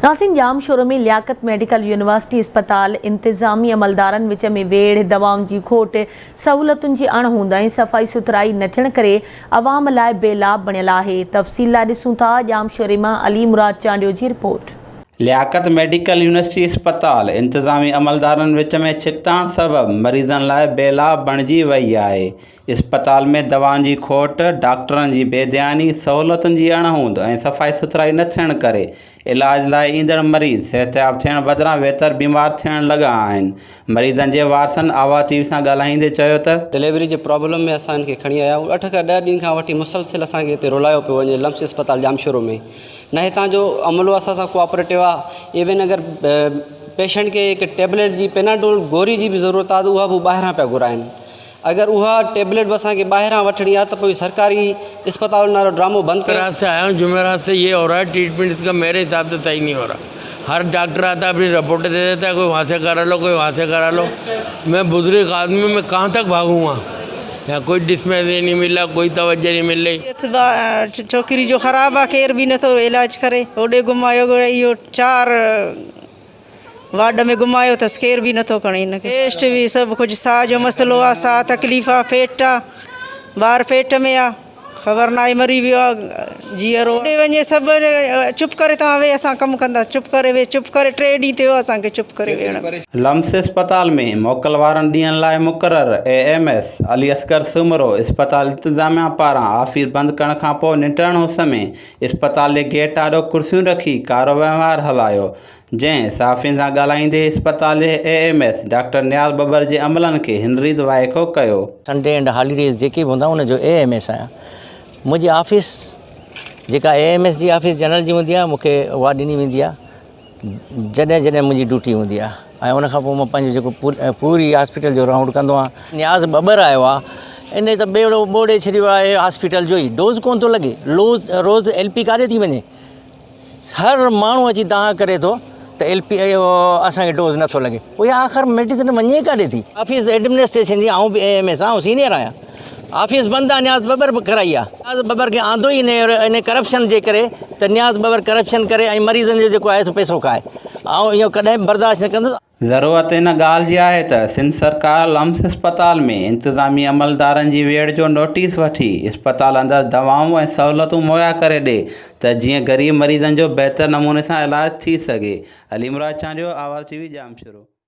नासिन जाम sorrow में Liaquat medical university अस्पताल इंतजामी अमलदारन विच में वेड़ दवाउन की खोट सहूलतुन की अणहूंद सफ़ाई सुथराई न थियण करे अवाम लाइ बेलाभ बणियल है। तफ़सील लाइ ॾिसूं था जाम शोरे मां अली मुराद चांडियो की रिपोर्ट। लियाकत मेडिकल यूनिवर्सिटी अस्पताल इंतजामी अमलदारन विच में छिकताण सबब मरीजन लाइ बेलाभ बणिजी वही है। अस्पताल में दवाउन की खोट, डॉक्टरन की बेध्यानी, सहूलतुन की अणहूंद और सफ़ाई सुथराई न थियण करे इलाज लाइ ईंदड़ मरीज़ सेहतियाब थियण बदिरां बेहतर बीमार थियण लगा आहिनि। मरीजन के वारसन आवाज़ टीवी सां ॻाल्हाईंदे चयो त डिलीवरी के प्रॉब्लम में असांखे खणी आया 8 खां 10 ॾींहं खां वठी मुसलसिल असांखे हिते रुलायो पियो वञे लम्स अस्पताल जामशोरो में। न हितां जो अमलो असां सां कोऑपरेटिव आहे। इवन अगर पेशेंट के एक टैबलेट जी पेनाडोल गोरी की भी ज़रूरत है तो वह भी ॿाहिरां पिया घुराइनि। अगर वह टैबलेट भी असांखे ॿाहिरां वठणी आहे तो कोई सरकारी अस्पताल नालो ड्रामो बंद कर से आया हूँ। जुमेरात से ये हो रहा है ट्रीटमेंट, इसका मेरे हिसाब से सही नहीं हो रहा। हर डॉक्टर आता है अपनी रिपोर्ट दे देता है, कोई वहाँ से करा लो, कोई वहाँ से करा लो। मैं बुजुर्ग आदमी, मैं कहाँ तक भागूँगा? यहाँ कोई डिस्पेंसरी नहीं मिला, कोई तवज्जो नहीं मिल रही। छोकरी जो ख़राब है केर भी न तो इलाज करे। ओडे घुमायो इहो 4 वार्ड में घुमायो तो केर भी न तो करे। इन टेस्ट भी सब कुछ साह जो मसलो आ, साह तकलीफ़ आ, पेट आ, बार पेट में आ, खबर ना मरी वियो जीअरो वञे सब चुप करे तव्हां वे असां कमु कंदा। चुप करे वे, चुप करे 3 ॾींहं थियो असांखे चुप करे वेहण। लम्स अस्पताल में मोकल वारन ॾींहंनि लाइ मुक़रर AMS अली असगर सुमरो अस्पताल इंतजामिया पारां ऑफिस बंद करण खां पोइ निकिरणो समय अस्पताल जे गेट आॾो कुर्सियूं रखी कारो वहिंवार हलायो। जंहिं साफ़ियुनि सां ॻाल्हाईंदे अस्पताल जे AMS डॉक्टर नियाज़ बबर जे अमलनि खे हिनरीत वाइको कयो। संडे एंड हॉलीडेज़ जेके बि हूंदा उनजो AMS आहियां। मुंहिंजी ऑफिस जेका AMS जी ऑफिस जनरल जी हूंदी आहे मूंखे उहा ॾिनी वेंदी आहे जॾहिं जॾहिं मुंहिंजी ड्यूटी हूंदी आहे। ऐं उनखां पोइ मां पंहिंजो जेको पूरी हॉस्पिटल जो राउंड कंदो आहियां। नियाज़ बबर आयो आहे, इन त बेड़ो ॿोड़े छॾियो आहे हॉस्पिटल जो ई। डोज़ कोन थो लॻे, रोज़ LP काॾे थी वञे? हर माण्हू अची तव्हां करे थो त LP असांखे डोज़ नथो लॻे। पोइ आख़िर मेडिसिन वञे काॾे थी? ऑफिस एडमिनिस्ट्रेशन जी आऊं बि AMS आऊं सीनियर आहियां। ऑफिस बंद आहे, नियाज़ बबर कराई आहे। नियाज़ बबर के आंदो ही इन करप्शन जे करे त नियाज़ बबर करप्शन करे ऐं मरीज़न जो जेको आहे सो पैसो खाए। ऐं इहो कॾहिं बर्दाश्त न कंदुसि। ज़रूरत इन ॻाल्हि जी आहे त सिंध सरकार लम्स अस्पताल में इंतज़ामी अमलदारनि जी वेड़ जो नोटिस वठी अस्पताल अंदर दवाऊं ऐं सहूलतूं मुहैया करे ॾे त जीअं ग़रीब मरीज़नि जो बहितर नमूने सां इलाज थी सघे। अली मुराद चांडियो, आवाज़ TV जामशोरो।